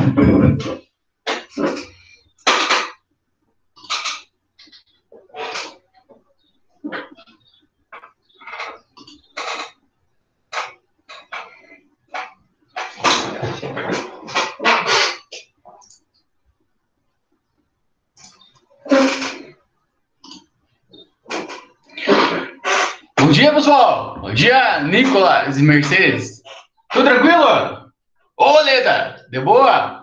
Bom dia, pessoal! Bom dia, Nicolas e Mercedes! Tudo tranquilo? Ô, Leda, de boa?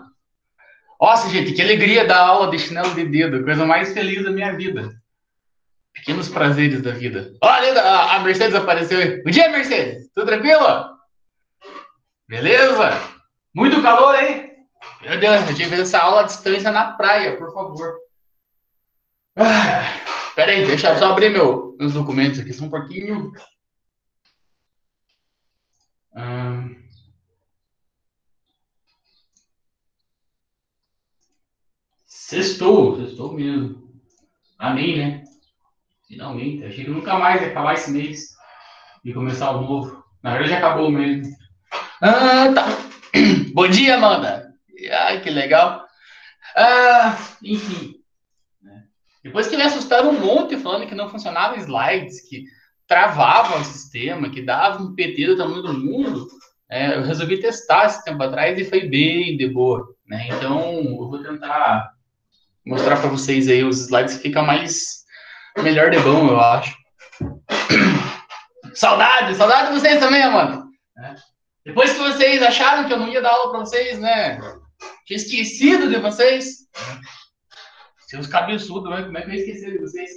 Nossa, gente, que alegria dar aula de chinelo de dedo, coisa mais feliz da minha vida. Pequenos prazeres da vida. Ó, Leda, a Mercedes apareceu aí. Bom dia, Mercedes! Tudo tranquilo? Beleza? Muito calor, hein? Meu Deus, eu tive essa aula à distância na praia, por favor. Pera aí, deixa eu só abrir meus documentos aqui, só um pouquinho. Sextou mesmo. Amém, né? Finalmente. Achei que nunca mais ia acabar esse mês e começar o novo. Na verdade, já acabou mesmo. Tá. Bom dia, Amanda. Ai, que legal. Enfim. Depois que me assustaram um monte falando que não funcionava slides, que travava o sistema, que dava um PT do tamanho do mundo, eu resolvi testar esse tempo atrás e foi bem de boa, né? Então, eu vou tentar mostrar para vocês aí os slides que fica melhor de bom, eu acho. Saudade de vocês também, Amanda. Depois que vocês acharam que eu não ia dar aula para vocês, né? Tinha esquecido de vocês. Seus cabeçudos, né? Como é que eu ia esquecer de vocês?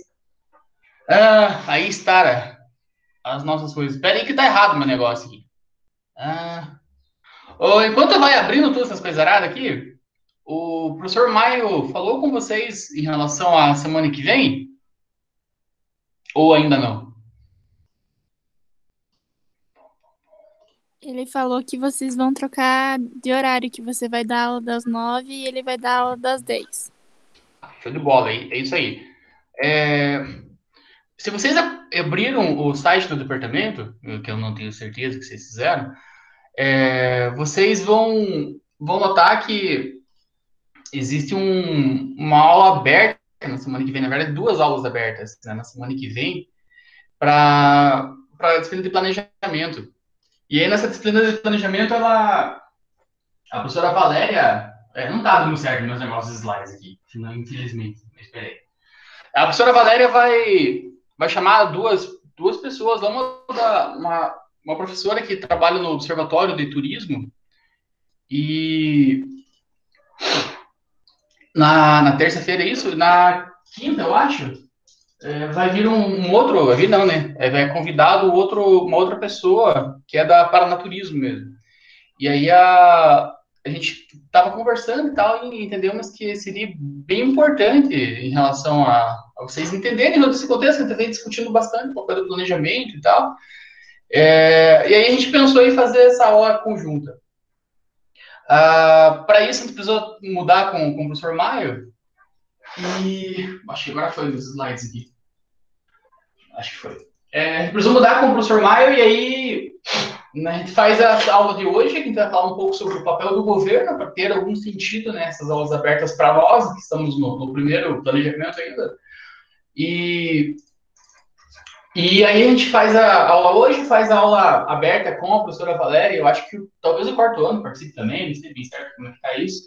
Aí está as nossas coisas. Espera aí que tá errado o meu negócio aqui. Enquanto vai abrindo todas essas coisas aradas aqui, o professor Maio falou com vocês em relação à semana que vem? Ou ainda não? Ele falou que vocês vão trocar de horário, que você vai dar aula das 9 e ele vai dar aula das 10. Show de bola, é isso aí. Se vocês abriram o site do departamento, que eu não tenho certeza que vocês fizeram, vocês vão notar que existe uma aula aberta na semana que vem, na verdade, 2 aulas abertas, né, na semana que vem, para a disciplina de planejamento. E aí, nessa disciplina de planejamento, a professora Valéria, não tá dando certo meus negócios de slides aqui, infelizmente, mas esperei. A professora Valéria vai chamar duas pessoas, uma professora que trabalha no Observatório de Turismo, e na terça-feira, isso, na quinta, eu acho, vai vir um outro, vai vir não, né? Vai convidado uma outra pessoa que é da Paranaturismo mesmo. E aí a gente estava conversando e tal, e entendemos que seria bem importante em relação a vocês entenderem todo esse contexto, que a gente vem discutindo bastante, o papel do planejamento e tal. E aí a gente pensou em fazer essa aula conjunta. Para isso, a gente precisou mudar com o professor Maio. E acho que agora foi os slides aqui. Acho que foi. A gente precisou mudar com o professor Maio, e aí a gente faz a aula de hoje, que a gente vai falar um pouco sobre o papel do governo, para ter algum sentido, né, essas aulas abertas para nós, que estamos no primeiro planejamento ainda. E aí a gente faz a aula hoje, faz a aula aberta com a professora Valéria, eu acho que talvez o 4º ano participe também, não sei bem certo como é que tá isso.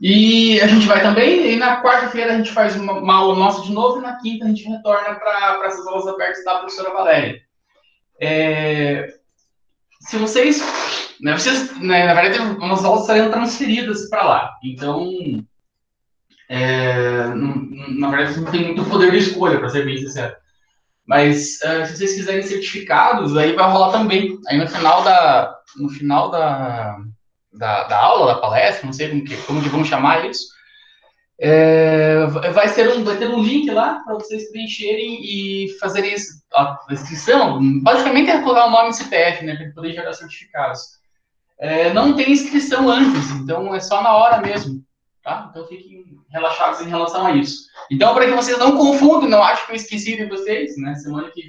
E a gente vai também, e na quarta-feira a gente faz uma aula nossa de novo, e na quinta a gente retorna para essas aulas abertas da professora Valéria. Se vocês, na verdade, as aulas serão transferidas para lá. Então, na verdade, não tem muito poder de escolha, para ser bem sincero. Mas se vocês quiserem certificados, aí vai rolar também. Aí no final da aula, da palestra, não sei como que vão chamar isso, vai ter um link lá para vocês preencherem e fazerem a inscrição. Basicamente é colocar o nome no CPF, né, para poder gerar certificados. Não tem inscrição antes, então é só na hora mesmo, tá? Então fiquem relaxados em relação a isso. Então, para que vocês não confundam, não achem que eu esqueci de vocês, né? Semana que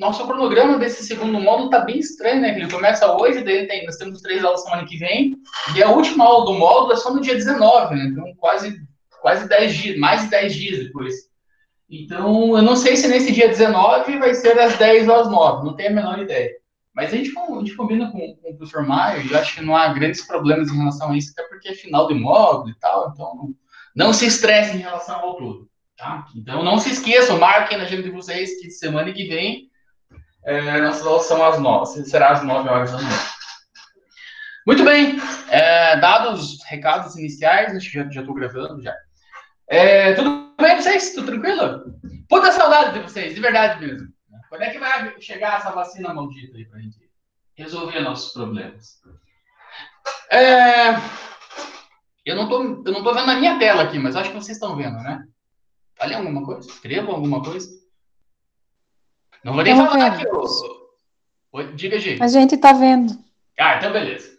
nosso cronograma desse segundo módulo tá bem estranho, né? Ele começa hoje, daí nós temos 3 aulas semana que vem, e a última aula do módulo é só no dia 19, né? Então, quase 10 dias, mais de 10 dias depois. Então, eu não sei se nesse dia 19 vai ser das 10 às 9, não tenho a menor ideia. Mas a gente combina com o professor Maio, e eu acho que não há grandes problemas em relação a isso, até porque é final de módulo e tal, então não se estresse em relação ao todo. Tá? Então, não se esqueçam, marquem na agenda de vocês que semana que vem nossas aulas são às 9, será às 9 horas da manhã. Muito bem, dados os recados iniciais, acho que já estou gravando já. Tudo bem com vocês? Tudo tranquilo? Puta saudade de vocês, de verdade mesmo. Quando é que vai chegar essa vacina maldita aí pra gente resolver nossos problemas? Eu não tô vendo a minha tela aqui, mas acho que vocês estão vendo, né? Falei alguma coisa? Escrevam alguma coisa? Não vou nem falar que eu... Diga, Gi. A gente tá vendo. Ah, então beleza.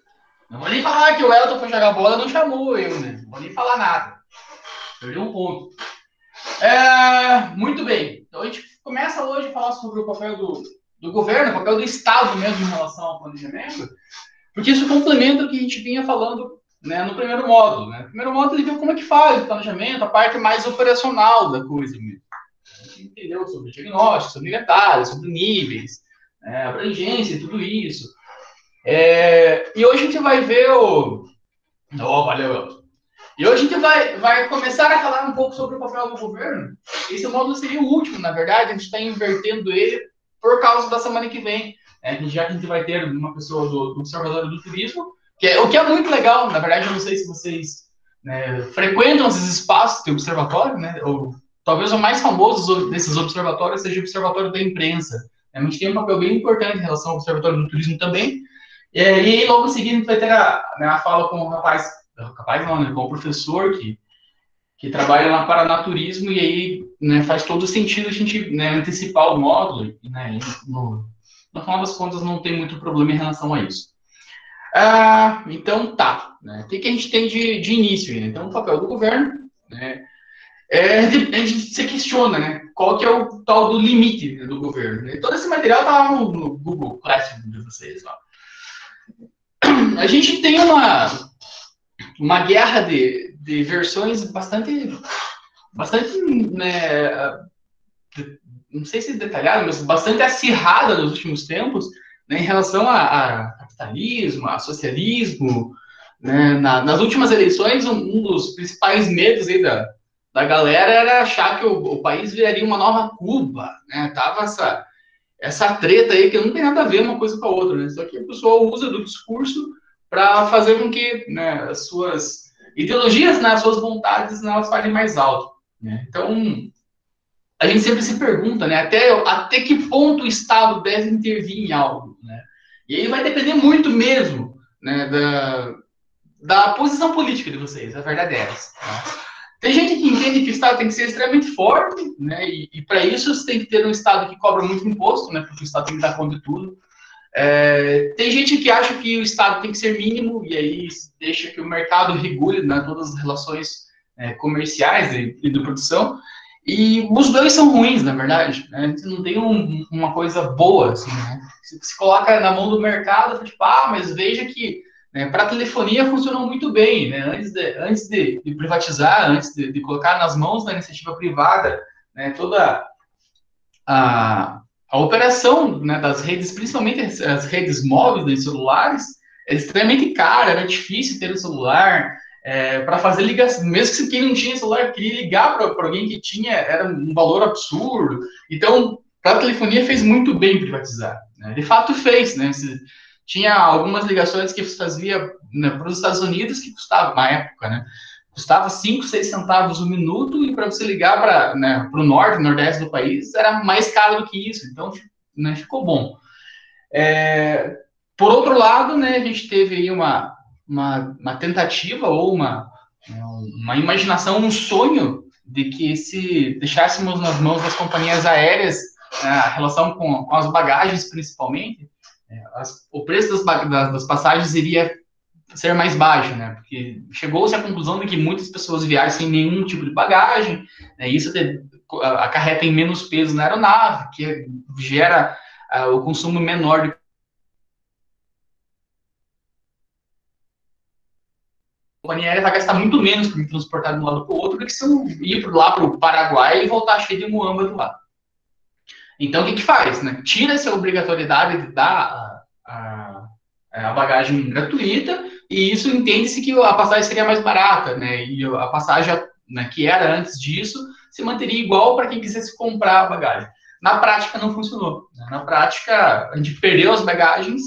Não vou nem falar que o Elton foi jogar bola, não chamou eu, né? Não vou nem falar nada. Perdi um ponto. Muito bem. Então a gente começa hoje a falar sobre o papel do governo, o papel do Estado mesmo em relação ao planejamento, porque isso complementa o que a gente vinha falando, né, no primeiro módulo. Né? No primeiro módulo ele viu como é que faz o planejamento, a parte mais operacional da coisa mesmo. A gente entendeu sobre o diagnóstico, sobre detalhes, sobre níveis, abrangência e tudo isso. E hoje a gente vai ver valeu. E hoje a gente vai começar a falar um pouco sobre o papel do governo. Esse módulo seria o último, na verdade, a gente está invertendo ele por causa da semana que vem. Já que a gente vai ter uma pessoa do Observatório do Turismo, o que é muito legal, na verdade, eu não sei se vocês frequentam esses espaços de observatório, né? Ou talvez o mais famoso desses observatórios seja o Observatório da Imprensa. A gente tem um papel bem importante em relação ao Observatório do Turismo também. E aí, logo em seguida, a gente vai ter a fala com o rapaz não, né, com o professor que trabalha lá para Paranaturismo, e aí, né, faz todo sentido a gente, né, antecipar o módulo, né, no final das contas não tem muito problema em relação a isso. Então tá, né, o que a gente tem de início? Né? Então, o papel do governo, né, a gente se questiona, né, qual que é o tal do limite, né, do governo. Né? Todo esse material está lá no Google Classroom de vocês. Ó. A gente tem uma guerra de versões bastante né, não sei se detalhada, mas bastante acirrada nos últimos tempos, né, em relação a capitalismo, a socialismo. Né, nas últimas eleições, um dos principais medos aí da galera era achar que o país viraria uma nova Cuba. Né, tava essa treta aí que não tem nada a ver uma coisa com a outra. Né, só que o pessoal usa do discurso para fazer com que, né, as suas ideologias, né, as suas vontades, elas falem mais alto. Né? Então, a gente sempre se pergunta, né, até que ponto o Estado deve intervir em algo. Né? E aí vai depender muito mesmo, né, da posição política de vocês, a verdade é essa. Né? Tem gente que entende que o Estado tem que ser extremamente forte, né, e para isso você tem que ter um Estado que cobra muito imposto, né, porque o Estado tem que dar conta de tudo. Tem gente que acha que o Estado tem que ser mínimo e aí deixa que o mercado regule, né, todas as relações comerciais e de produção, e os dois são ruins, na verdade. Né? A gente não tem uma coisa boa, assim, né? Se coloca na mão do mercado, tipo, mas veja que, né, para a telefonia funcionou muito bem, né? Antes de privatizar, antes de colocar nas mãos da iniciativa privada, né, toda a operação, né, das redes, principalmente as redes móveis dos celulares, é extremamente cara, era difícil ter um celular, para fazer ligação, mesmo que quem não tinha celular queria ligar para alguém que tinha, era um valor absurdo. Então, para a telefonia fez muito bem privatizar. Né? De fato fez, né? Tinha algumas ligações que fazia, né, para os Estados Unidos que custava, na época, né? Custava 5, 6 centavos o minuto, e para você ligar para, né, o norte, nordeste do país, era mais caro do que isso. Então, né, ficou bom. Por outro lado, né, a gente teve aí uma tentativa ou uma imaginação, um sonho de que se deixássemos nas mãos das companhias aéreas a relação com as bagagens, principalmente, o preço das passagens iria ser mais baixo, né? Porque chegou-se à conclusão de que muitas pessoas viajam sem nenhum tipo de bagagem, né? Isso acarreta em menos peso na aeronave, que gera o consumo menor de companhia aérea vai gastar muito menos para me transportar de um lado para o outro do que se eu ir lá para o Paraguai e voltar cheio de muamba do lado. Então, o que faz? Né? Tira essa obrigatoriedade de dar a bagagem gratuita, e isso entende-se que a passagem seria mais barata, né? E a passagem, né, que era antes disso se manteria igual para quem quisesse comprar a bagagem. Na prática, não funcionou. Né? Na prática, a gente perdeu as bagagens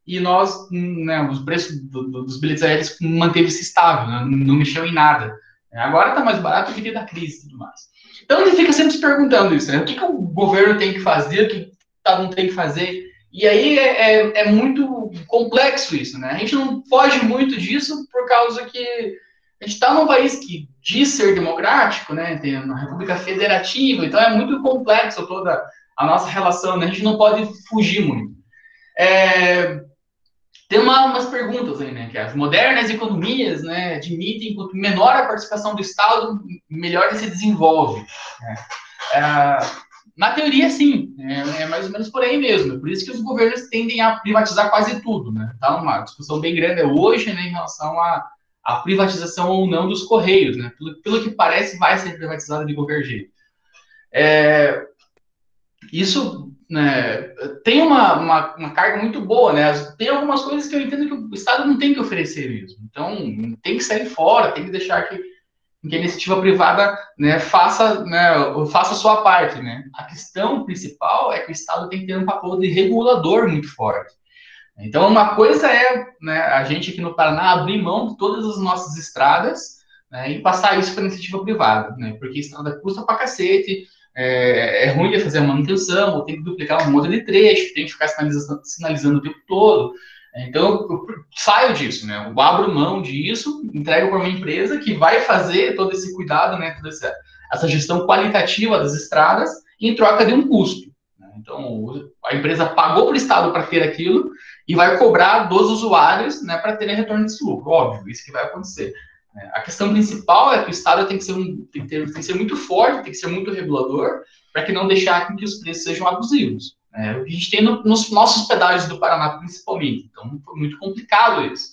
e nós, né, os preços dos bilhetes aéreos manteve-se estável, né? Não mexeu em nada. Agora está mais barato devido à crise e tudo mais. Então, ele fica sempre se perguntando isso, né? O que o governo tem que fazer, o que o Estado não tem que fazer. E aí é muito complexo isso, né? A gente não foge muito disso por causa que a gente está num país que diz ser democrático, né? Tem uma república federativa, então é muito complexo toda a nossa relação, né? A gente não pode fugir muito. Tem umas perguntas aí, né? Que as modernas economias, né, admitem que quanto menor a participação do Estado, melhor ele se desenvolve. Né? Na teoria, sim, é mais ou menos por aí mesmo. É por isso que os governos tendem a privatizar quase tudo, né? Tá uma discussão bem grande hoje, né, em relação à privatização ou não dos Correios, né? Pelo que parece, vai ser privatizado de qualquer jeito. Isso, né, tem uma carga muito boa, né? Tem algumas coisas que eu entendo que o Estado não tem que oferecer mesmo. Então, tem que sair fora, tem que deixar que a iniciativa privada, né, faça a sua parte, né? A questão principal é que o Estado tem que ter um papel de regulador muito forte. Então, uma coisa é, né, a gente aqui no Paraná abrir mão de todas as nossas estradas, né, e passar isso para a iniciativa privada, né? Porque a estrada custa pra cacete, é ruim de fazer a manutenção, tem que duplicar um monte de trecho, tem que ficar sinalizando o tempo todo. Então, eu saio disso, né? Eu abro mão disso, entrego para uma empresa que vai fazer todo esse cuidado, né? Toda essa gestão qualitativa das estradas em troca de um custo. Né? Então, a empresa pagou para o Estado para ter aquilo e vai cobrar dos usuários, né, para terem retorno desse lucro. Óbvio, isso que vai acontecer. A questão principal é que o Estado tem que ser muito forte, tem que ser muito regulador, para que não deixar que os preços sejam abusivos. O que a gente tem nos nossos pedágios do Paraná, principalmente. Então, foi muito complicado isso.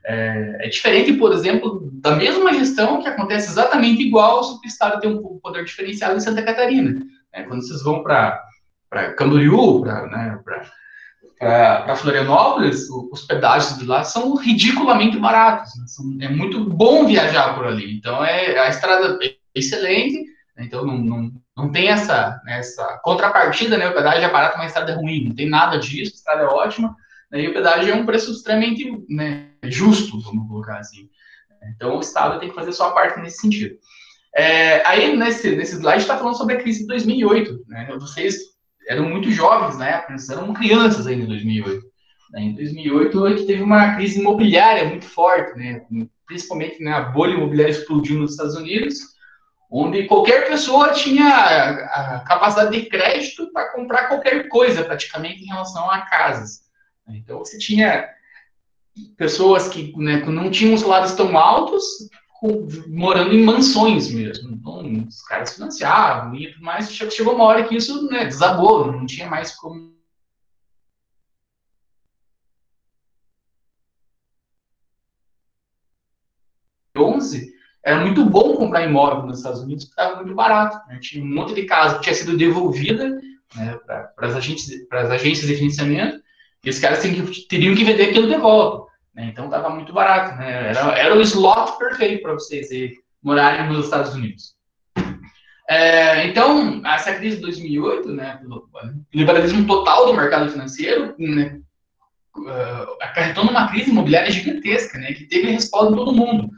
É diferente, por exemplo, da mesma gestão que acontece exatamente igual se o Estado tem um poder diferenciado em Santa Catarina. Quando vocês vão para Camboriú, para Florianópolis, os pedágios de lá são ridiculamente baratos. Né? É muito bom viajar por ali. Então, a estrada é excelente, né? Então não tem essa contrapartida, né? O pedágio é barato, mas a estrada é ruim. Não tem nada disso, a estrada é ótima, né? E o pedágio é um preço extremamente, né, justo, vamos colocar assim. Então, o Estado tem que fazer a sua parte nesse sentido. Aí, nesse slide, está falando sobre a crise de 2008. Né? Vocês eram muito jovens na época, eles eram crianças ainda em 2008. Em 2008, a gente teve uma crise imobiliária muito forte, né? Principalmente, né, a bolha imobiliária explodiu nos Estados Unidos, onde qualquer pessoa tinha a capacidade de crédito para comprar qualquer coisa, praticamente, em relação a casas. Então, você tinha pessoas que, né, não tinham salários tão altos, morando em mansões mesmo. Então, os caras financiavam e tudo mais. Chegou uma hora que isso, né, desabou, não tinha mais como. Era muito bom comprar imóvel nos Estados Unidos, porque estava muito barato. Né? Tinha um monte de casa que tinha sido devolvida, né, para as agências de financiamento, e os caras teriam que vender aquilo de volta. Né? Então estava muito barato. Né? Era o slot perfeito para vocês morarem nos Estados Unidos. Então, essa crise de 2008, né, o liberalismo total do mercado financeiro, né, acarretou numa crise imobiliária gigantesca, né, que teve respaldo de todo mundo.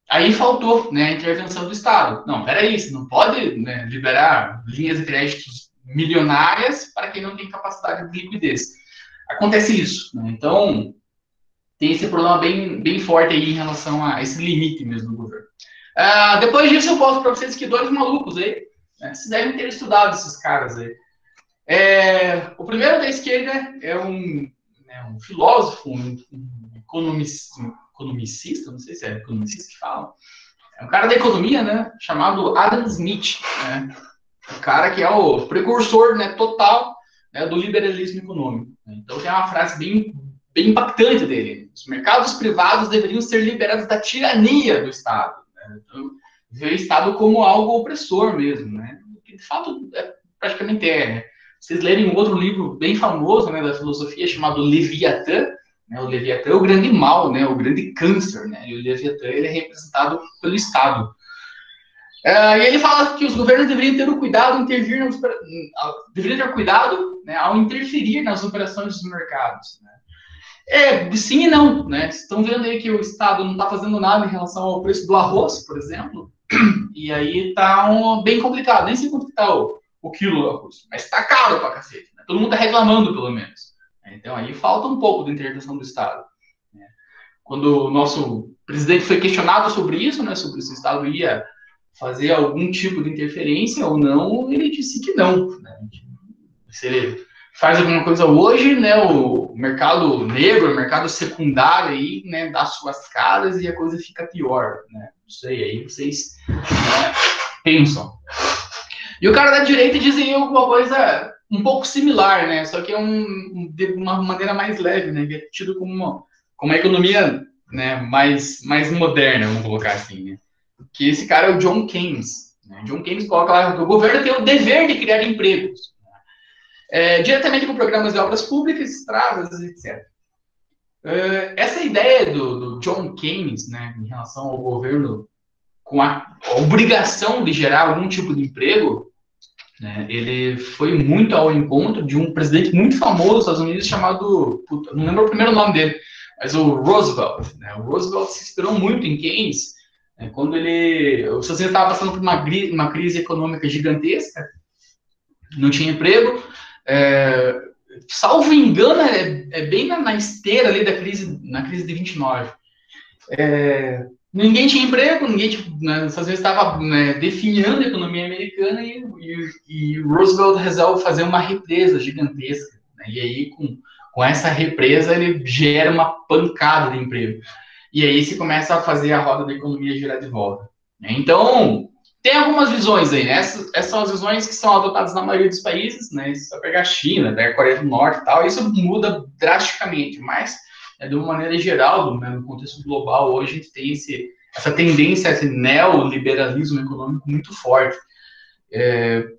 Aí faltou, né, a intervenção do Estado. Não, peraí, você não pode, né, liberar linhas de créditos milionárias para quem não tem capacidade de liquidez. Acontece isso. Né? Então, tem esse problema bem, bem forte aí em relação a esse limite mesmo do governo. Depois disso, eu posto para vocês que dois malucos aí, né, vocês devem ter estudado esses caras aí. O primeiro da esquerda é um filósofo, um economicista, não sei se é economicista que fala, é um cara da economia, né, chamado Adam Smith. Né? O cara que é o precursor, né, total, né, do liberalismo econômico. Então tem uma frase bem impactante dele: os mercados privados deveriam ser liberados da tirania do Estado. Né? Então, ver o Estado como algo opressor mesmo, né? Que de fato praticamente é. Né? Vocês lerem um outro livro bem famoso, né, da filosofia chamado Leviatã, né? O Leviatã é o grande mal, né, o grande câncer, né? E o Leviatã ele é representado pelo Estado. E ele fala que os governos deveriam ter o cuidado, deveriam ter cuidado, né, ao interferir nas operações dos mercados. Né? Sim e não, né? Estão vendo aí que o Estado não está fazendo nada em relação ao preço do arroz, por exemplo, e aí está bem complicado. Nem sei quanto está o quilo do arroz, mas está caro pra cacete. Né? Todo mundo está reclamando, pelo menos. Então aí falta um pouco de intervenção do Estado. Né? Quando o nosso presidente foi questionado sobre isso, né, sobre se o Estado ia fazer algum tipo de interferência ou não, ele disse que não. Né? Se ele faz alguma coisa hoje, né, o mercado negro, o mercado secundário aí, né, dá suas caras e a coisa fica pior, né? Não sei, aí vocês, né, pensam. E o cara da direita diz aí alguma coisa um pouco similar, né? Só que é de uma maneira mais leve, né? Que é tido como uma economia, né, mais moderna, vamos colocar assim, né? Que esse cara é o John Keynes. Né? John Keynes coloca lá que o governo tem o dever de criar empregos, diretamente com programas de obras públicas, estradas, etc. Essa ideia do John Keynes, né, em relação ao governo com a obrigação de gerar algum tipo de emprego, né, ele foi muito ao encontro de um presidente muito famoso dos Estados Unidos chamado, não lembro o primeiro nome dele, mas o Roosevelt. Né? O Roosevelt se inspirou muito em Keynes, quando os Estados Unidos estava passando por uma crise econômica gigantesca, não tinha emprego, salvo engano, bem na esteira ali na crise de 29. Ninguém tinha emprego, né, os Estados Unidos estava, né, definhando a economia americana e Roosevelt resolve fazer uma represa gigantesca. Né, e aí, com essa represa, ele gera uma pancada de emprego. E aí se começa a fazer a roda da economia girar de volta. Então, tem algumas visões aí, né? Essas são as visões que são adotadas na maioria dos países, né? Se você pegar a China, a Coreia do Norte e tal, isso muda drasticamente, mas de uma maneira geral, né, no contexto global, hoje a gente tem essa tendência, esse neoliberalismo econômico muito forte.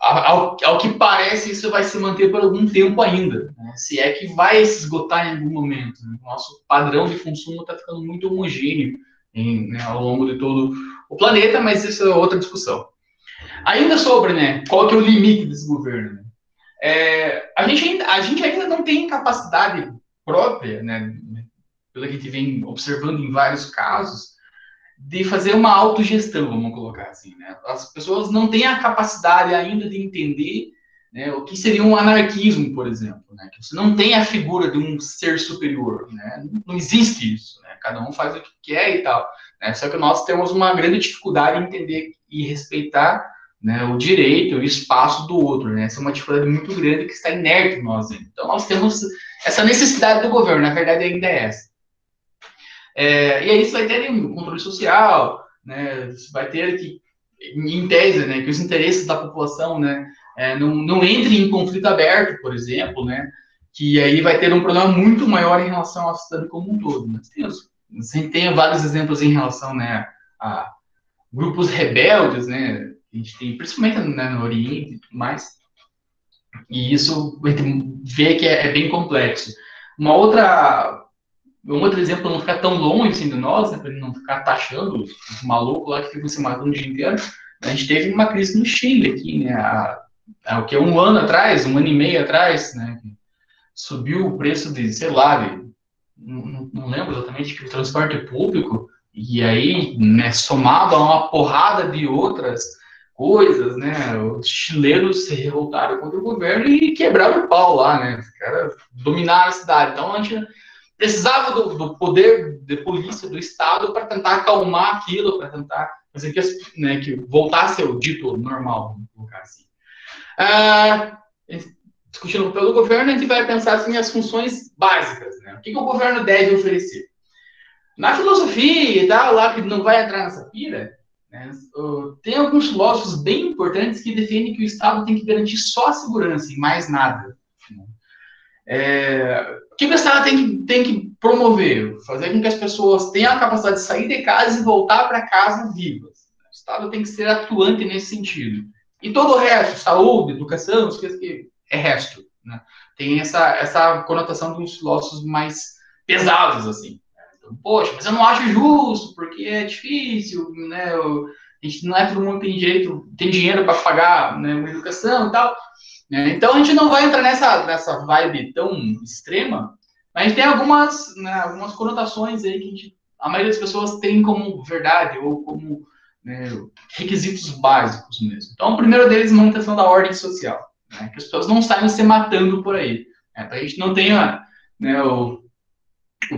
Ao que parece, isso vai se manter por algum tempo ainda, né? Se é que vai se esgotar em algum momento. Né? O nosso padrão de consumo está ficando muito homogêneo né, ao longo de todo o planeta, mas isso é outra discussão. Ainda sobre, né, qual que é o limite desse governo? Né? A gente ainda não tem capacidade própria, né, pelo que a gente vem observando em vários casos, de fazer uma autogestão, vamos colocar assim, né? As pessoas não têm a capacidade ainda de entender, né, o que seria um anarquismo, por exemplo, né? Que você não tem a figura de um ser superior, né? Não existe isso, né? Cada um faz o que quer e tal, né? Só que nós temos uma grande dificuldade em entender e respeitar, né, o direito, o espaço do outro, né? Essa é uma dificuldade muito grande que está inerte em nós. Então nós temos essa necessidade do governo, na verdade ainda é essa. E aí você vai ter um controle social, né? Você vai ter que, em tese, né, que os interesses da população, né, não entrem em conflito aberto, por exemplo, né? Que aí vai ter um problema muito maior em relação à sociedade como um todo. Né? Você tem vários exemplos em relação, né, a grupos rebeldes, né? A gente tem, principalmente, né, no Oriente e tudo mais. E isso a gente vê que é bem complexo. Um outro exemplo, para não ficar tão longe assim de nós, né, para não ficar taxando os malucos lá que ficam se matando o dia inteiro, a gente teve uma crise no Chile aqui, né, o que um ano atrás, um ano e meio atrás, né, subiu o preço de, sei lá, não lembro exatamente, que o transporte público, e aí, né, somado a uma porrada de outras coisas, né, os chilenos se revoltaram contra o governo e quebraram o pau lá, né, os caras dominaram a cidade. Então, a gente precisava do poder de polícia do Estado para tentar acalmar aquilo, para tentar fazer que, né, que voltasse ao dito normal, vamos colocar assim. Discutindo o papel do governo, a gente vai pensar assim, as funções básicas. Né? O que o governo deve oferecer? Na filosofia e tal, lá que não vai entrar nessa pira, né? Tem alguns filósofos bem importantes que defendem que o Estado tem que garantir só a segurança e mais nada. O que o Estado tem que promover? Fazer com que as pessoas tenham a capacidade de sair de casa e voltar para casa vivas. O Estado tem que ser atuante nesse sentido. E todo o resto, saúde, educação, as coisas que é resto. Né? Tem essa conotação de uns filósofos mais pesados, assim. Então, poxa, mas eu não acho justo, porque é difícil, né? A gente não é todo mundo que tem dinheiro para pagar, né, uma educação e tal. Né? Então a gente não vai entrar nessa vibe tão extrema, mas a gente tem algumas, né, algumas conotações aí que a maioria das pessoas tem como verdade ou como, né, requisitos básicos mesmo. Então o primeiro deles é a manutenção da ordem social, né, que as pessoas não saiam se matando por aí, né, para a gente não tenha, né, o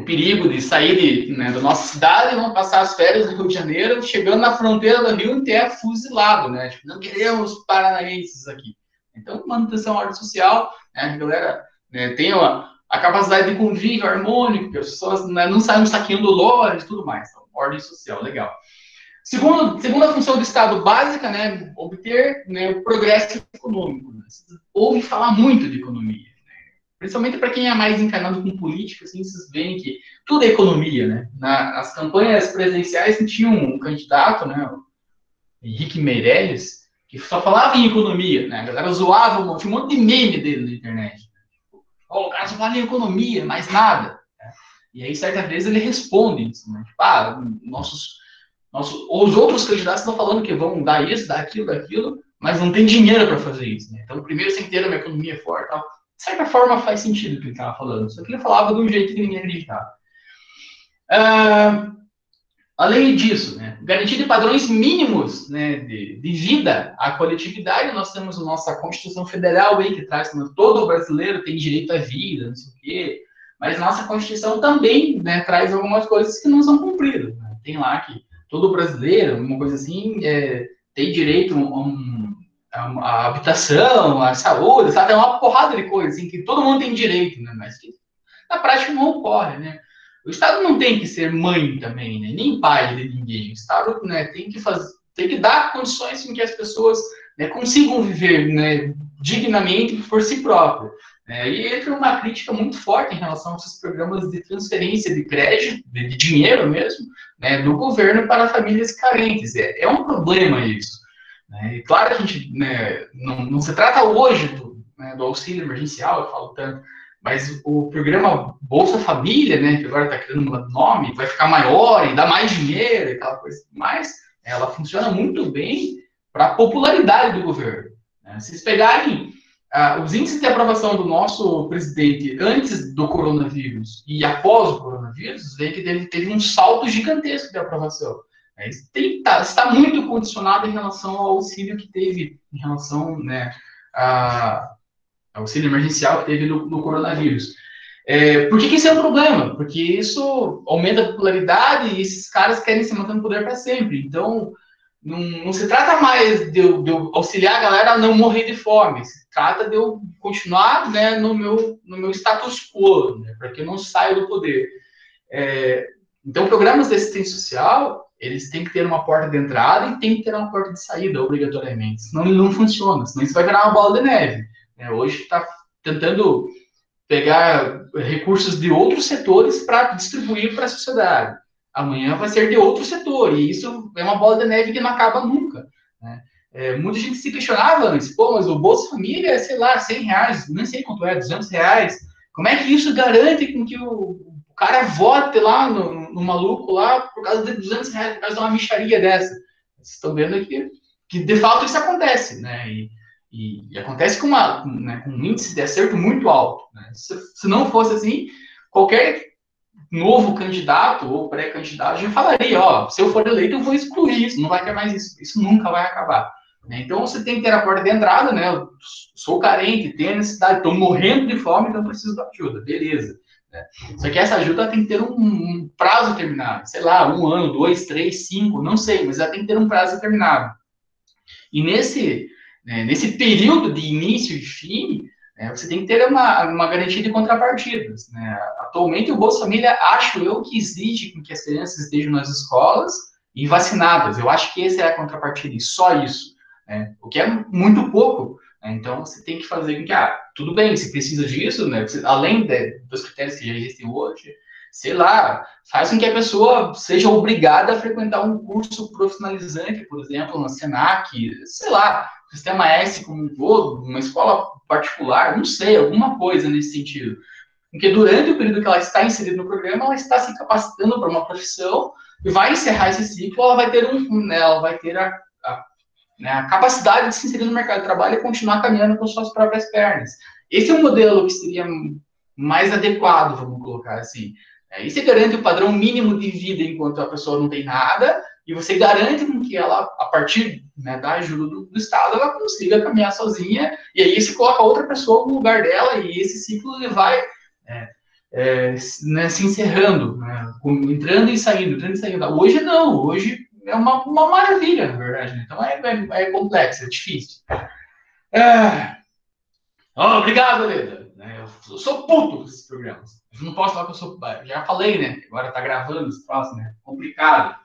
perigo de sair né, da nossa cidade e vão passar as férias no Rio de Janeiro, chegando na fronteira do Rio e ter fuzilado, né? Tipo, não queremos paranaenses aqui. Então, manutenção da ordem social, né, a galera, né, tem a capacidade de convívio harmônico, que as pessoas, né, não saem saqueando lojas e tudo mais. Então, ordem social, legal. Segunda função do Estado básica, né, obter, né, o progresso econômico. Né? Ouve falar muito de economia. Principalmente para quem é mais encarnado com política, assim, vocês veem que tudo é economia, né? Nas campanhas presidenciais tinha um candidato, né, o Henrique Meirelles, que só falava em economia, né? A galera zoava, tinha um monte de meme dele na internet. O cara só fala em economia, mais nada. Né? E aí, certa vez, ele responde isso, né? Tipo, os outros candidatos estão falando que vão dar isso, dar aquilo, mas não tem dinheiro para fazer isso, né? Então, primeiro tem que ter uma economia forte, tal. De certa forma faz sentido o que ele estava falando, só que ele falava de um jeito que ninguém acreditava. Além disso, né, garantir de padrões mínimos, né, de vida à coletividade, nós temos a nossa Constituição Federal aí, que traz que todo brasileiro tem direito à vida, não sei o quê, mas nossa Constituição também, né, traz algumas coisas que não são cumpridas. Né? Tem lá que todo brasileiro, uma coisa assim, tem direito a habitação, a saúde, sabe? É uma porrada de coisas assim, que todo mundo tem direito, né? Mas que na prática não ocorre, né? O Estado não tem que ser mãe também, né? Nem pai de ninguém. O Estado, né, tem que dar condições em que as pessoas, né, consigam viver, né, dignamente por si próprias. E entra uma crítica muito forte em relação a esses programas de transferência de crédito, de dinheiro mesmo, né, do governo para famílias carentes. É um problema isso. Né? E claro, a gente, né, não se trata hoje do auxílio emergencial, eu falo tanto, mas o programa Bolsa Família, né, que agora está criando um nome, vai ficar maior e dá mais dinheiro, aquela coisa mais, ela funciona muito bem para a popularidade do governo. Né? Se vocês pegarem os índices de aprovação do nosso presidente antes do coronavírus e após o coronavírus, vê que teve um salto gigantesco de aprovação. Está muito condicionado em relação ao auxílio que teve, em relação, né, ao auxílio emergencial que teve no coronavírus. Por que isso é um problema? Porque isso aumenta a popularidade e esses caras querem se manter no poder para sempre. Então, não se trata mais de eu auxiliar a galera a não morrer de fome. Se trata de eu continuar, né, no meu status quo, né, para que eu não saia do poder. Então, programas de assistência social, eles têm que ter uma porta de entrada e tem que ter uma porta de saída, obrigatoriamente. Senão ele não funciona, senão isso vai virar uma bola de neve. Hoje está tentando pegar recursos de outros setores para distribuir para a sociedade. Amanhã vai ser de outro setor, e isso é uma bola de neve que não acaba nunca. Né? Muita gente se questionava antes, mas o Bolsa Família é, sei lá, R$100, nem sei quanto é, R$200. Como é que isso garante com que o cara vote lá no maluco lá por causa de R$200, por causa de uma mixaria dessa? Vocês estão vendo aqui que de fato isso acontece, né? E acontece com um índice de acerto muito alto. Né? Se não fosse assim, qualquer novo candidato ou pré-candidato já falaria, se eu for eleito eu vou excluir isso, não vai ter mais isso, isso nunca vai acabar. Né? Então você tem que ter a porta de entrada, né? Eu sou carente, tenho necessidade, estou morrendo de fome, então preciso da ajuda, beleza. Né? Só que essa ajuda tem que ter um prazo determinado, sei lá, 1 ano, 2, 3, 5, não sei, mas ela tem que ter um prazo determinado. E nesse período de início e fim, você tem que ter uma garantia de contrapartidas. Né? Atualmente, o Bolsa Família, acho eu, que exige que as crianças estejam nas escolas e vacinadas. Eu acho que essa é a contrapartida, e só isso, né? O que é muito pouco, né? Então, você tem que fazer com que, tudo bem, se precisa disso, né? Além dos critérios que já existem hoje, sei lá, faz com que a pessoa seja obrigada a frequentar um curso profissionalizante, por exemplo, na Senac, sei lá, Sistema S como um todo, uma escola particular, não sei, alguma coisa nesse sentido. Porque durante o período que ela está inserida no programa, ela está se capacitando para uma profissão e vai encerrar esse ciclo, ela vai ter ela vai ter né, a capacidade de se inserir no mercado de trabalho e continuar caminhando com suas próprias pernas. Esse é um modelo que seria mais adequado, vamos colocar assim. E você garante o padrão mínimo de vida enquanto a pessoa não tem nada, e você garante com que ela, a partir, né, da ajuda do Estado, ela consiga caminhar sozinha, e aí você coloca outra pessoa no lugar dela, e esse ciclo ele vai né, se encerrando, né, entrando e saindo, entrando e saindo. Hoje não, hoje é uma maravilha, na verdade. Né? Então é complexo, é difícil. Obrigado, Leda. Eu sou puto com esses programas. Eu não posso falar que eu sou. Já falei, né? Agora tá gravando esse troço, né? Complicado.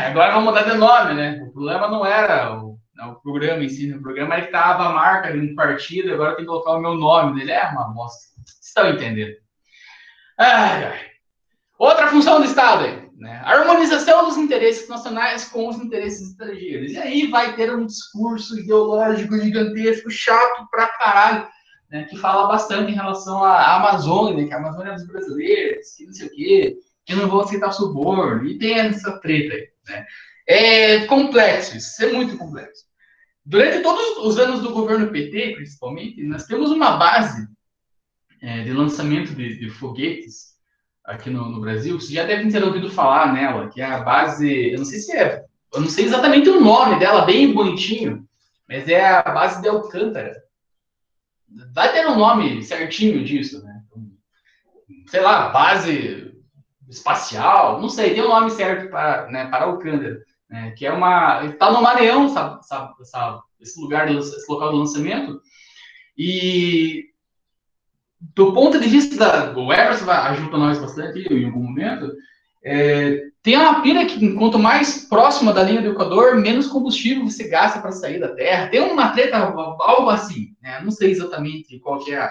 Agora vamos mudar de nome, né? O problema não era o programa em si, né? O programa era que tava a marca de um partido, agora tem que colocar o meu nome dele. É uma bosta. Vocês estão entendendo? Outra função do Estado aí, né? A harmonização dos interesses nacionais com os interesses estrangeiros. E aí vai ter um discurso ideológico gigantesco, chato pra caralho, né? Que fala bastante em relação à Amazônia, que a Amazônia é dos brasileiros, que não sei o quê, que não vão aceitar suborno. E tem essa treta aí, né? É complexo isso é muito complexo. Durante todos os anos do governo PT, principalmente, nós temos uma base de lançamento de foguetes aqui no Brasil, vocês já devem ter ouvido falar nela, que é a base, eu não sei exatamente o nome dela, bem bonitinho, mas é a base de Alcântara. Vai ter um nome certinho disso, né? Sei lá, base espacial, não sei, tem um nome certo para Alcântara, né? Que é está no Maranhão, sabe, esse esse local do lançamento, e do ponto de vista o Everson ajuda nós bastante em algum momento, tem uma pira que quanto mais próxima da linha do Equador, menos combustível você gasta para sair da Terra. Tem uma treta, algo assim, né? Não sei exatamente qual que é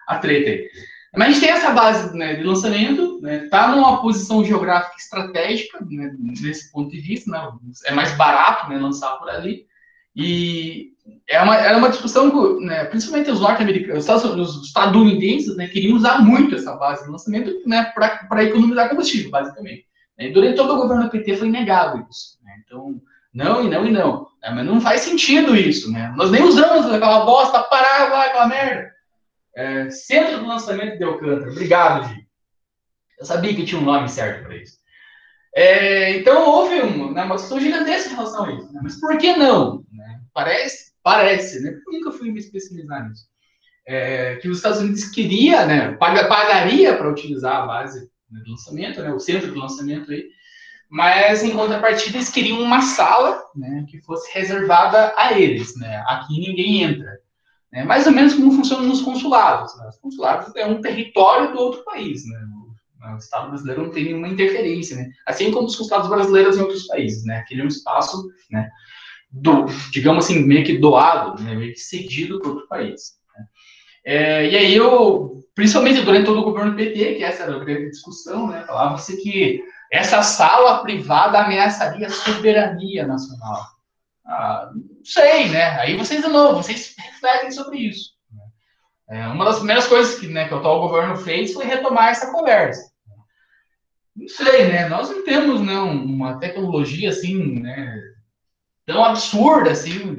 a treta aí. Mas a gente tem essa base, né, de lançamento, né, tá numa posição geográfica estratégica, né, nesse ponto de vista, né, é mais barato, né, lançar por ali. E era uma discussão, né, principalmente os norte-americanos, os estadunidenses, né, queriam usar muito essa base de lançamento, né, para economizar combustível, basicamente. E durante todo o governo PT foi negado isso. Né? Então, não e não e não. Né? Mas não faz sentido isso. Né? Nós nem usamos aquela bosta, parar lá, aquela merda. Centro do lançamento de Alcântara. Obrigado, Gi. Eu sabia que tinha um nome certo para isso. Então, houve uma discussão gigantesca em relação a isso. Né? Mas por que não? Né? Parece, né? Eu nunca fui me especializar nisso. Que os Estados Unidos queria, né, pagaria para utilizar a base de lançamento, né, o centro de lançamento aí, mas em contrapartida eles queriam uma sala, né, que fosse reservada a eles, né, aqui ninguém entra. Né, mais ou menos como funciona nos consulados. Né, os consulados é um território do outro país, né, o Estado brasileiro não tem nenhuma interferência, né, assim como os consulados brasileiros em outros países, né, aquele é um espaço, né, digamos assim, meio que doado, né, meio que cedido para outro país. E aí principalmente durante todo o governo PT, que essa era a grande discussão, né, falava-se que essa sala privada ameaçaria a soberania nacional. Não sei, né? Aí vocês, de novo, vocês refletem sobre isso. Uma das primeiras coisas que o atual governo fez foi retomar essa conversa. Não sei, né? Nós não temos, né, uma tecnologia assim, né, tão absurda assim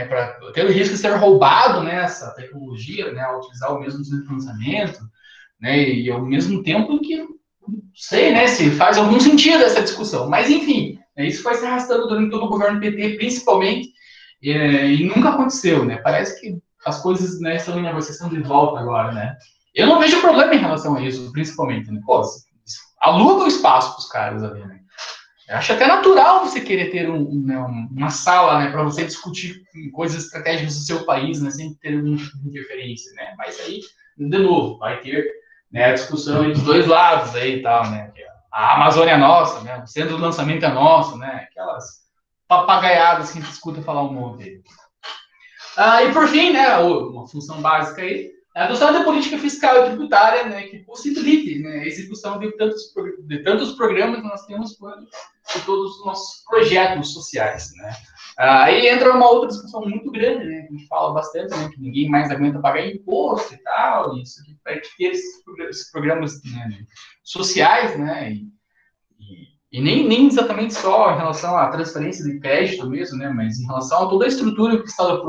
para ter o risco de ser roubado, né, essa tecnologia, né, ao utilizar o mesmo centro de lançamento, né, e ao mesmo tempo que não sei, né, se faz algum sentido essa discussão, mas enfim, isso foi se arrastando durante todo o governo PT, principalmente, e nunca aconteceu, né, parece que as coisas, né, estão em negociação de volta agora, né, eu não vejo problema em relação a isso, principalmente, né, pô, aluga o espaço para os caras ali, né. Eu acho até natural você querer ter uma sala, né, para você discutir coisas estratégicas do seu país, né, sem ter nenhuma interferência, Mas aí, de novo, vai ter, né, a discussão dos dois lados aí e tal, né, a Amazônia é nossa, né? O centro do lançamento é nosso, né? Aquelas papagaiadas que a gente escuta falar um monte. E por fim, né, uma função básica aí, é adoção da política fiscal e tributária, né, que possibilite, né, a execução de tantos programas que nós temos quanto de todos os nossos projetos sociais, né. Aí entra uma outra discussão muito grande, né, que a gente fala bastante, né, que ninguém mais aguenta pagar imposto e tal, e isso aqui para ter esses programas, né, sociais, né, e nem exatamente só em relação à transferência de crédito mesmo, né, mas em relação a toda a estrutura que o Estado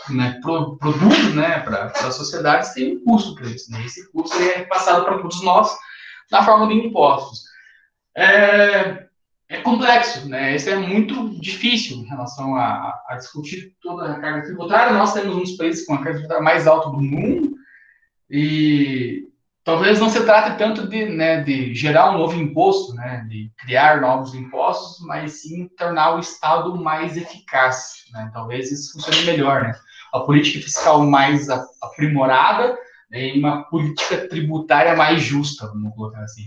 né, produz, né, para a sociedade, tem um custo para isso. Né? Esse custo é passado para todos nós na forma de impostos. É complexo, né? Isso é muito difícil em relação a discutir toda a carga tributária. Nós temos um dos países com a carga tributária mais alta do mundo e talvez não se trate tanto de, né, de gerar um novo imposto, né, de criar novos impostos, mas sim tornar o Estado mais eficaz. Né? Talvez isso funcione melhor. Né? A política fiscal mais aprimorada, né, e uma política tributária mais justa, vamos colocar assim.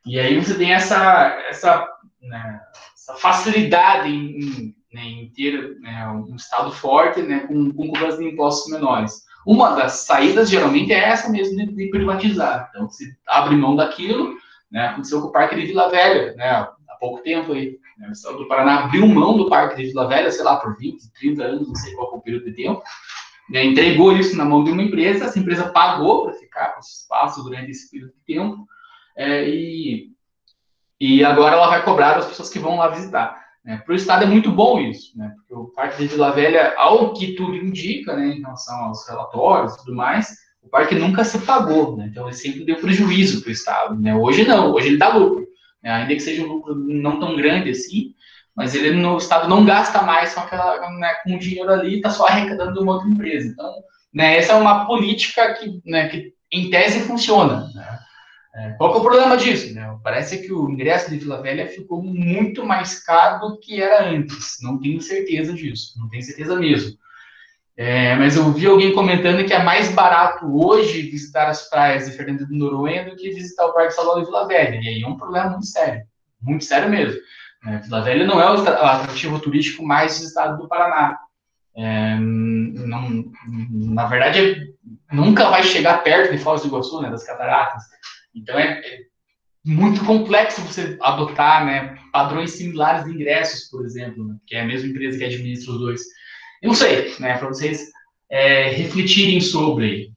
E aí você tem né, essa facilidade em ter, né, um Estado forte, né, com cobrança de impostos menores. Uma das saídas, geralmente, é essa mesmo, de privatizar. Então, se abre mão daquilo, né, aconteceu com o Parque de Vila Velha, né, há pouco tempo aí, né, o Estado do Paraná abriu mão do Parque de Vila Velha, sei lá, por 20, 30 anos, não sei qual foi o período de tempo, né, entregou isso na mão de uma empresa, essa empresa pagou para ficar com esse espaço durante esse período de tempo, e agora ela vai cobrar das pessoas que vão lá visitar. Né? Para o Estado é muito bom isso, né? Porque o Parque de Vila Velha, ao que tudo indica, né, em relação aos relatórios e tudo mais, o parque nunca se pagou, né? Então ele sempre deu prejuízo para o Estado. Né? Hoje não, hoje ele dá lucro, né? Ainda que seja um lucro não tão grande assim, mas o Estado não gasta mais né, com o dinheiro ali, está só arrecadando de uma outra empresa. Então, né, essa é uma política né, que em tese funciona. Né? Qual que é o problema disso? Né? Parece que o ingresso de Vila Velha ficou muito mais caro do que era antes. Não tenho certeza disso, não tenho certeza mesmo. Mas eu vi alguém comentando que é mais barato hoje visitar as praias de Fernando de Noronha do que visitar o Parque Estadual de Vila Velha. E aí é um problema muito sério mesmo. Vila Velha não é o atrativo turístico mais visitado do Paraná. Não, na verdade, nunca vai chegar perto de Foz do Iguaçu, né, das cataratas. Então é muito complexo você adotar, né, padrões similares de ingressos, por exemplo, né, que é a mesma empresa que administra os dois. Eu não sei, né, para vocês refletirem sobre.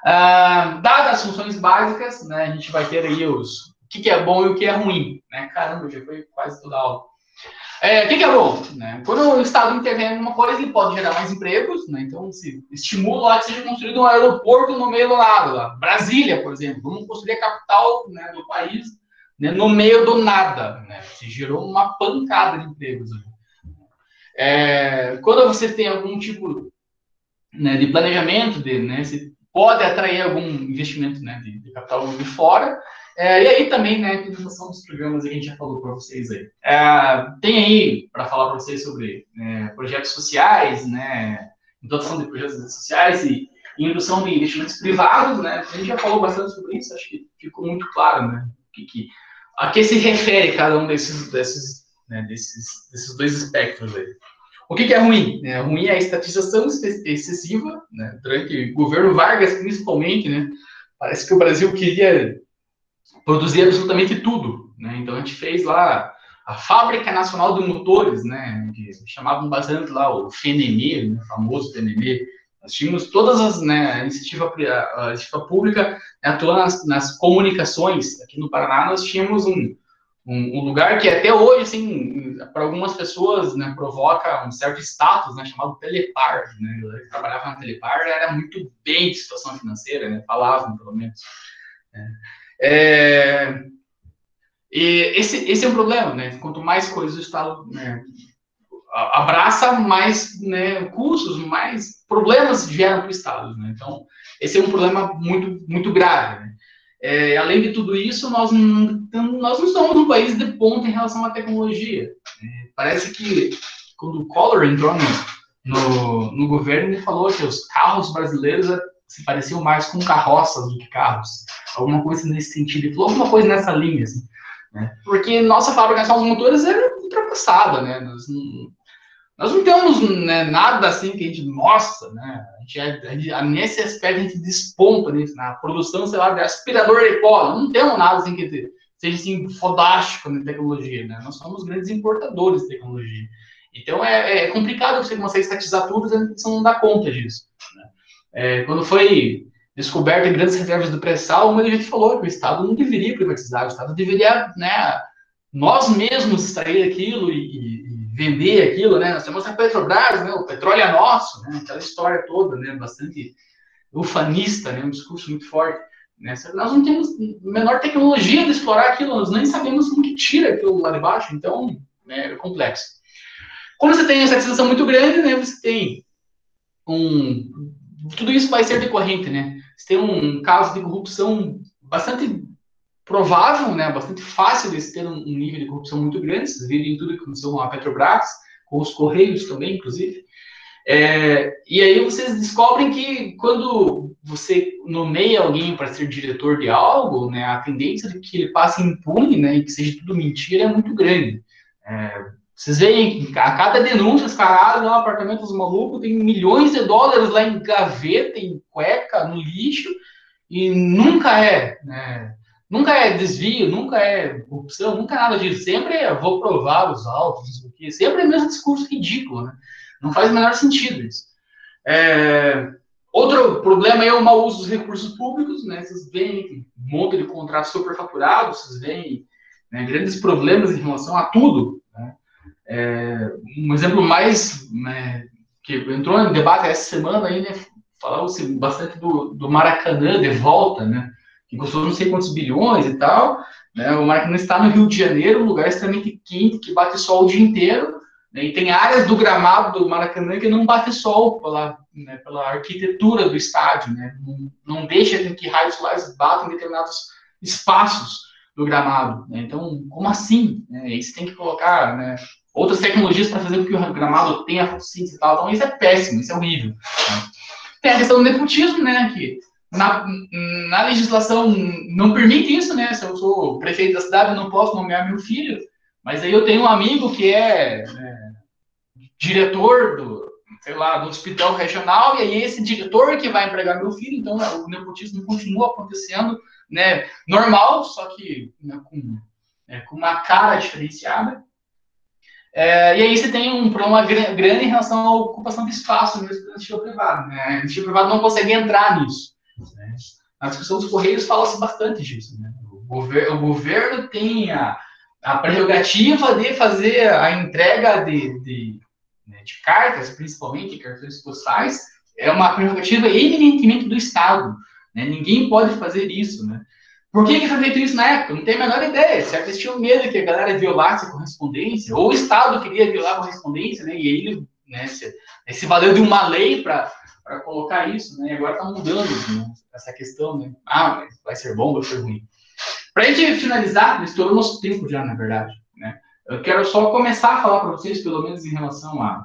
Dadas as funções básicas, né, a gente vai ter aí o que é bom e o que é ruim. Né? Caramba, já foi quase toda a aula. O que é bom? Né? Quando o Estado intervém em alguma coisa, ele pode gerar mais empregos, né? Então se estimula lá que seja construído um aeroporto no meio do nada. Lá. Brasília, por exemplo, vamos construir a capital, né, do país, né, no meio do nada. Né? Se gerou uma pancada de empregos. Quando você tem algum tipo, né, de planejamento, né, você pode atrair algum investimento, né, de capital de fora. E aí também, né, a utilização dos programas que a gente já falou para vocês aí. Tem aí para falar para vocês sobre projetos sociais, né, introdução de projetos sociais e indução de investimentos privados, né, a gente já falou bastante sobre isso, acho que ficou muito claro, né, a que se refere cada um desses dois espectros aí. O que é ruim? Ruim é a estatização excessiva, né, durante o governo Vargas, principalmente, né, parece que o Brasil queria produzir absolutamente tudo, né? Então a gente fez lá a Fábrica Nacional de Motores, né? Que chamavam bastante lá o FNM, né? O famoso FNM. Nós tínhamos todas as, né, a iniciativa pública atuando nas comunicações. Aqui no Paraná nós tínhamos um lugar que até hoje, assim, para algumas pessoas, né, provoca um certo status, né, chamado Telepar. Né? Eu trabalhava na Telepar, era muito bem de situação financeira, né? Falavam, pelo menos. Né? E esse é um problema, né? Quanto mais coisas o Estado, né, abraça, mais, né, custos, mais problemas geram para o Estado. Né? Então, esse é um problema muito, muito grave. Né? Além de tudo isso, nós não somos um país de ponta em relação à tecnologia. Parece que quando o Collor entrou no governo, ele falou que os carros brasileiros se pareciam mais com carroças do que carros. Alguma coisa nesse sentido. Ele falou alguma coisa nessa linha, assim, né? Porque nossa fabricação dos motores era ultrapassada, né? Nós não temos, né, nada assim que a gente mostra, né? Nesse aspecto a gente desponta nisso, na produção, sei lá, de aspirador de pó. Não temos nada assim que seja assim, fodástico na tecnologia, né? Nós somos grandes importadores de tecnologia. Então é complicado você conseguir estatizar tudo, você não dá conta disso, né? Quando foi descoberto grandes reservas do pré-sal, muita gente falou que o Estado não deveria privatizar, o Estado deveria, né, nós mesmos extrair aquilo e vender aquilo, né? Nós temos a Petrobras, né? O petróleo é nosso, né? Aquela história toda, né? Bastante ufanista, né? Um discurso muito forte, né? Nós não temos a menor tecnologia de explorar aquilo, nós nem sabemos como que tira aquilo lá de baixo, então é complexo. Quando você tem essa situação muito grande, né? Você tem tudo isso vai ser decorrente, né? Você tem um caso de corrupção bastante provável, né, bastante fácil de ter um nível de corrupção muito grande. Vocês viram tudo que aconteceu com a Petrobras, com os Correios também, inclusive. E aí vocês descobrem que quando você nomeia alguém para ser diretor de algo, né, a tendência de que ele passe impune, né, e que seja tudo mentira é muito grande. Vocês veem que a cada denúncia, os caras no apartamento dos malucos tem milhões de dólares lá em gaveta, em cueca, no lixo, e nunca né? Nunca é desvio, nunca é corrupção, nunca é nada disso. Sempre vou provar os autos, sempre é o mesmo discurso ridículo, né? Não faz o menor sentido isso. Outro problema é o mau uso dos recursos públicos, né? Vocês veem um monte de contratos superfaturados, vocês veem, né, grandes problemas em relação a tudo, né? Um exemplo mais, né, que entrou em debate essa semana aí, né? Falou-se bastante do Maracanã de volta, né? Que custou não sei quantos bilhões e tal, né? O Maracanã está no Rio de Janeiro, um lugar extremamente quente, que bate sol o dia inteiro, né? E tem áreas do gramado do Maracanã que não bate sol pela arquitetura do estádio, né? Não deixa que raios solares batam em determinados espaços do gramado, né? Então, como assim? Né? E você tem que colocar, né, outras tecnologias para fazer com que o gramado tenha fotossíntese e tal. Então, isso é péssimo, isso é horrível, né? Tem a questão do nepotismo, né, que na legislação não permite isso, né? Se eu sou prefeito da cidade, eu não posso nomear meu filho, mas aí eu tenho um amigo que é, diretor sei lá, do hospital regional, e aí esse diretor que vai empregar meu filho, então o nepotismo continua acontecendo, né, normal, só que, né, com uma cara diferenciada. E aí você tem um problema grande em relação à ocupação de espaço mesmo da iniciativa privada, né? A iniciativa privada não consegue entrar nisso, né? Na discussão dos Correios fala-se bastante disso, né? O governo tem a prerrogativa de fazer a entrega de cartas, principalmente cartões postais, é uma prerrogativa eminentemente do Estado, né? Ninguém pode fazer isso, né? Por que foi feito isso na época? Não tenho a menor ideia. Certo? Eles tinham medo que a galera violasse a correspondência, ou o Estado queria violar a correspondência, né? E aí ele, né, se valeu de uma lei para colocar isso, né? E agora está mudando, né, essa questão, né? Mas vai ser bom, vai ser ruim. Para a gente finalizar, estourou nosso tempo já, na verdade, né? Eu quero só começar a falar para vocês, pelo menos em relação a...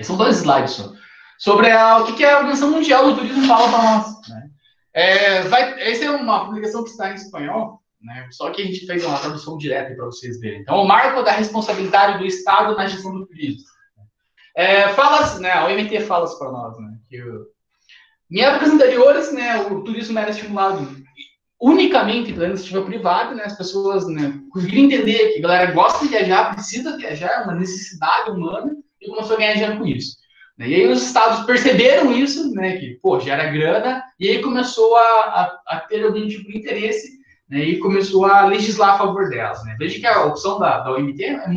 São 2 slides só. Sobre o que a Organização Mundial do Turismo fala para nós, né? Essa é uma publicação que está em espanhol, né? Só que a gente fez uma tradução direta para vocês verem. Então, o marco da responsabilidade do Estado na gestão do turismo. Fala-se, né? A OMT fala-se para nós, né? Que em épocas anteriores, né, o turismo era estimulado unicamente pela iniciativa privada, né? As pessoas, né, conseguiram entender que a galera gosta de viajar, precisa viajar, é uma necessidade humana, e começou a ganhar dinheiro com isso. E aí os estados perceberam isso, né, que, pô, gera grana, e aí começou a ter algum tipo de interesse, né, e começou a legislar a favor delas, né. Veja que a opção da OMT é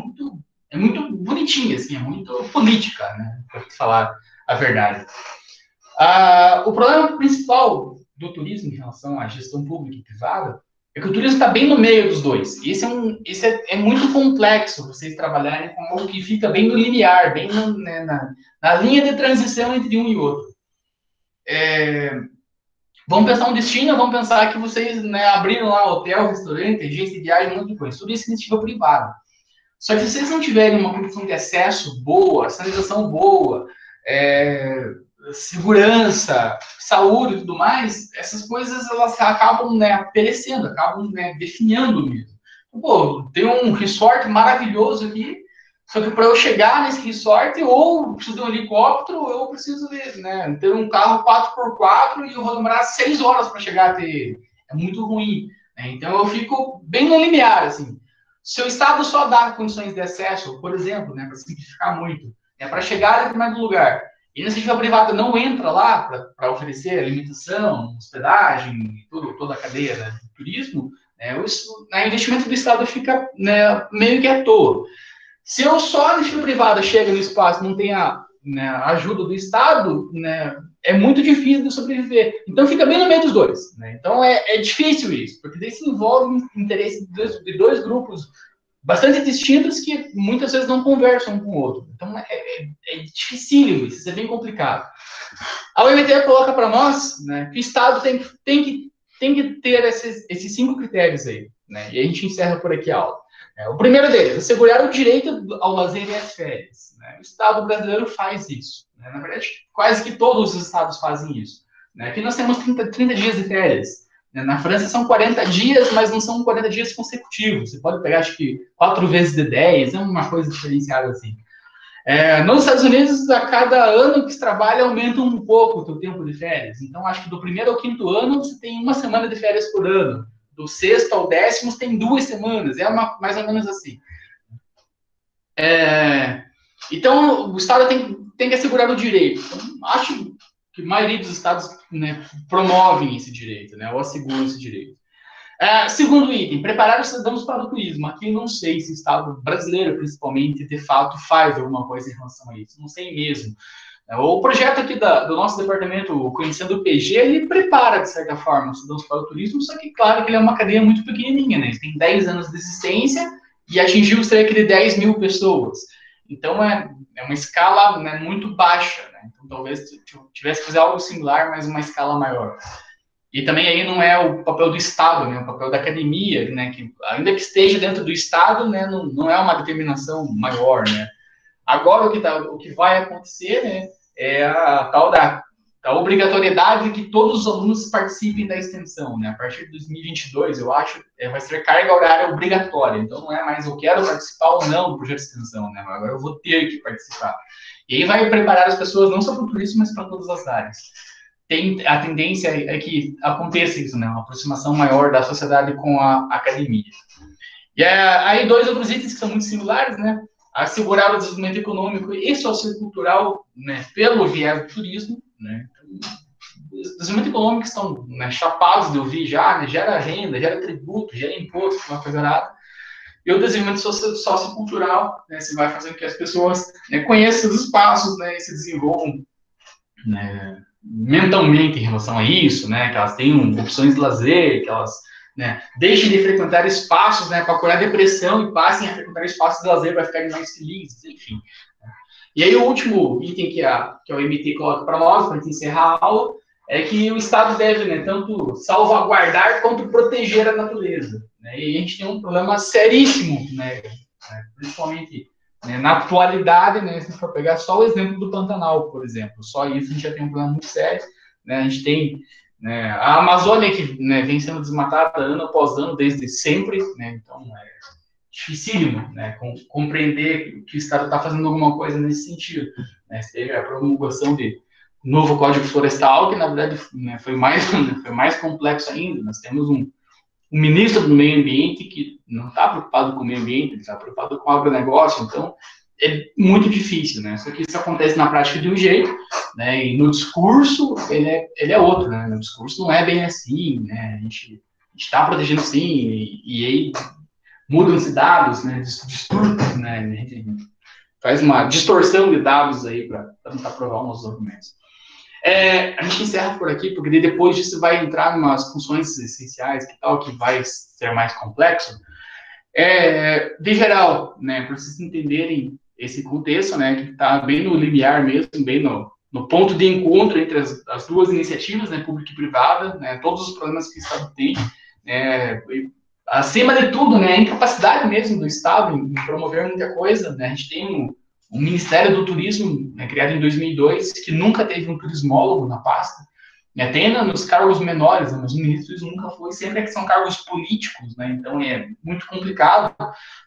muito bonitinha, assim, é muito política, né, para falar a verdade. O problema principal do turismo em relação à gestão pública e privada é que o turismo está bem no meio dos dois. Isso é muito complexo vocês trabalharem com algo que fica bem no linear, bem na linha de transição entre um e outro. Vamos pensar um destino, vamos pensar que vocês, né, abriram lá hotel, restaurante, agência de viagem, um monte de coisa. Tudo isso é iniciativa privada. Só que se vocês não tiverem uma condição de acesso boa, sanitização boa, segurança, saúde e tudo mais, essas coisas elas acabam, né, perecendo, acabam, né, definhando mesmo. Pô, tem um resort maravilhoso aqui, só que para eu chegar nesse resort, ou eu preciso de um helicóptero, ou eu preciso de, né, ter um carro 4x4 e eu vou demorar 6 horas para chegar até ele. É muito ruim. Né? Então eu fico bem no limiar, assim. Se o Estado só dá condições de acesso, por exemplo, né, para simplificar muito, para chegar em determinado lugar, e a iniciativa privada não entra lá para oferecer alimentação, hospedagem, toda a cadeia, né, do turismo, né, o investimento do Estado fica, né, meio que à toa. Se eu só a iniciativa privada chega no espaço e não tem a, né, a ajuda do Estado, né, é muito difícil de sobreviver. Então fica bem no meio dos dois. Né? Então é difícil isso, porque daí se envolve interesse de dois grupos bastante distintos que muitas vezes não conversam um com o outro. Então é dificílimo isso é bem complicado. A OMT coloca para nós, né, que o Estado tem que ter esses 5 critérios aí. Né? E a gente encerra por aqui a aula. O primeiro deles, assegurar o direito ao lazer e às férias. Né? O Estado brasileiro faz isso. Né? Na verdade, quase que todos os estados fazem isso. Né? Aqui nós temos 30 dias de férias. Né? Na França são 40 dias, mas não são 40 dias consecutivos. Você pode pegar, acho que, 4 vezes de 10, é uma coisa diferenciada assim. Nos Estados Unidos, a cada ano que se trabalha, aumenta um pouco o teu tempo de férias. Então, acho que do 1º ao 5º ano, você tem 1 semana de férias por ano. Do 6º ao 10º, tem 2 semanas. Mais ou menos assim. Então, o Estado tem que assegurar o direito. Então, acho que a maioria dos estados, né, promovem esse direito, né, ou asseguram esse direito. Segundo item, preparar os cidadãos para o turismo. Aqui não sei se o Estado brasileiro, principalmente, de fato, faz alguma coisa em relação a isso. Não sei mesmo. O projeto aqui do nosso departamento, Conhecendo o PG, ele prepara, de certa forma, os cidadãos para o turismo, só que, claro, que ele é uma cadeia muito pequenininha, né? Ele tem 10 anos de existência e atingiu cerca de 10 mil pessoas. Então, é uma escala, né, muito baixa. Né? Então, talvez tivesse que fazer algo similar, mas uma escala maior. E também aí não é o papel do Estado, né, o papel da academia, né, que ainda que esteja dentro do Estado, né, não é uma determinação maior, né. Agora o que vai acontecer, né, é a tal da obrigatoriedade de que todos os alunos participem da extensão, né. A partir de 2022, eu acho, vai ser carga horária obrigatória. Então não é mais eu quero participar ou não do projeto de extensão, né, agora eu vou ter que participar. E aí vai preparar as pessoas não só para o turismo, mas para todas as áreas. A tendência é que aconteça isso, né? Uma aproximação maior da sociedade com a academia. E aí 2 outros itens que são muito similares, né? Assegurar o desenvolvimento econômico e sociocultural, né, pelo viés do turismo, né? Os desenvolvimento econômico estão, né, chapados de ouvir já, né? Gera renda, gera tributo, gera imposto, uma coisa nada. E o desenvolvimento sociocultural, né, você vai fazer com que as pessoas, né, conheçam os espaços, né, e se desenvolvam, né, mentalmente em relação a isso, né, que elas tenham opções de lazer, que elas, né, deixem de frequentar espaços, né, para curar depressão e passem a frequentar espaços de lazer para ficarem mais felizes, enfim. E aí o último item que a OMT coloca para nós, para a gente encerrar a aula, é que o Estado deve, né, tanto salvaguardar quanto proteger a natureza. Né, e a gente tem um problema seríssimo, né, principalmente, né, na atualidade, né, se a gente for pegar só o exemplo do Pantanal, por exemplo, só isso a gente já tem um problema muito sério. Né, a gente tem, né, a Amazônia que, né, vem sendo desmatada ano após ano desde sempre, né, então é dificílimo, né, compreender que o Estado está fazendo alguma coisa nesse sentido. Né, teve a promulgação de novo Código Florestal, que na verdade, né, foi mais complexo ainda. Nós temos um ministro do meio ambiente que não está preocupado com o meio ambiente, ele está preocupado com o agronegócio, então é muito difícil, né? Só que isso acontece na prática de um jeito, né? E no discurso ele é outro, né? No discurso não é bem assim, né? A gente está protegendo sim, e aí mudam-se dados, né? Distorcem, né? A gente faz uma distorção de dados aí para tentar provar os nossos argumentos. A gente encerra por aqui, porque depois disso vai entrar em umas funções essenciais, que vai ser mais complexo. De geral, né, para vocês entenderem esse contexto, né, que está bem no limiar mesmo, bem no ponto de encontro entre as duas iniciativas, né, pública e privada, né, todos os problemas que o Estado tem, acima de tudo, né, a incapacidade mesmo do Estado em promover muita coisa, né, a gente tem o Ministério do Turismo, né, criado em 2002, que nunca teve um turismólogo na pasta, né? Tem nos cargos menores, né? Mas o ministro do turismo nunca foi, sempre é que são cargos políticos, né? Então é muito complicado,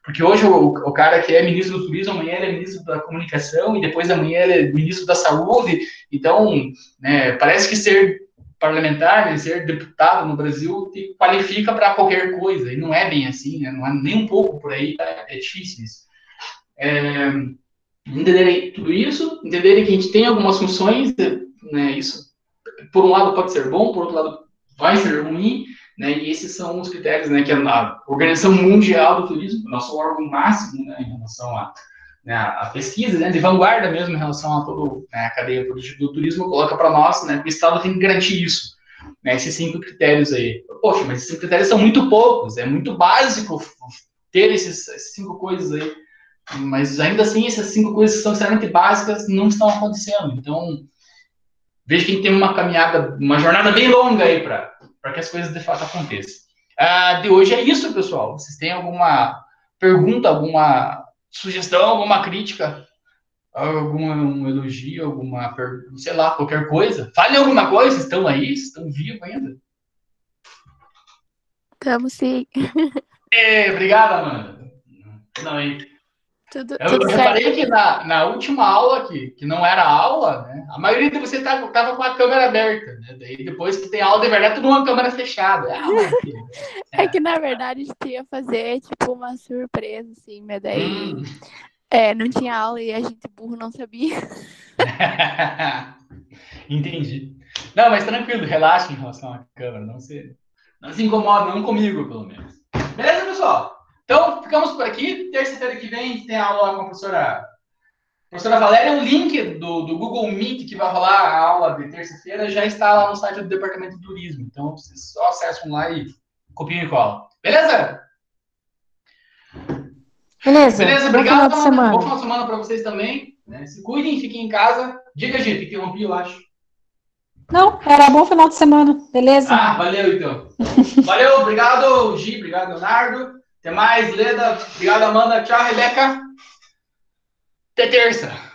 porque hoje o cara que é ministro do turismo, amanhã ele é ministro da comunicação, e depois amanhã ele é ministro da saúde. Então, né, parece que ser parlamentar, né, ser deputado no Brasil te qualifica para qualquer coisa, e não é bem assim, né? Não é nem um pouco por aí, é difícil isso. Entenderem tudo isso, entenderem que a gente tem algumas funções, né? Isso, por um lado, pode ser bom, por outro lado, vai ser ruim, né? E esses são os critérios, né? Que a Organização Mundial do Turismo, nosso órgão máximo, né, em relação né, a pesquisa, né, de vanguarda mesmo em relação a toda, né, a cadeia produtiva do turismo, coloca para nós, né, que o Estado tem que garantir isso, né, esses 5 critérios aí. Poxa, mas esses 5 critérios são muito poucos, é muito básico ter essas 5 coisas aí, mas ainda assim essas 5 coisas que são extremamente básicas não estão acontecendo. Então, vejo que a gente tem uma caminhada, uma jornada bem longa aí para que as coisas de fato aconteçam. De hoje é isso, pessoal. Vocês têm alguma pergunta, alguma sugestão, alguma crítica, algum elogio, alguma, sei lá, qualquer coisa? Falem alguma coisa, estão aí, estão vivos ainda. Estamos sim. Obrigado, Amanda. Não, hein? Tudo Eu certo. reparei que na última aula, que não era aula, né? A maioria de vocês tava com a câmera aberta, né? Daí depois que tem aula de verdade, tudo uma câmera fechada. Maravilha. É que na verdade a gente ia fazer tipo uma surpresa, assim, mas daí não tinha aula e a gente burro não sabia. Entendi. Não, mas tranquilo, relaxa em relação à câmera, não se incomoda, não comigo, pelo menos. Beleza, pessoal? Então, ficamos por aqui. Terça-feira que vem a gente tem aula com a professora Valéria. O link do Google Meet que vai rolar a aula de terça-feira já está lá no site do Departamento de Turismo. Então, vocês só acessam lá e copiam e colam. Beleza? Beleza, bom final Obrigado, de Amanda. semana. Bom final de semana para vocês também. Né? Se cuidem, fiquem em casa. Diga, gente, interrompi, eu acho. Não, era bom final de semana, beleza? Valeu, então. Valeu, obrigado, Gi, obrigado, Leonardo. Até mais, Leda. Obrigado, Amanda. Tchau, Rebeca. Até terça.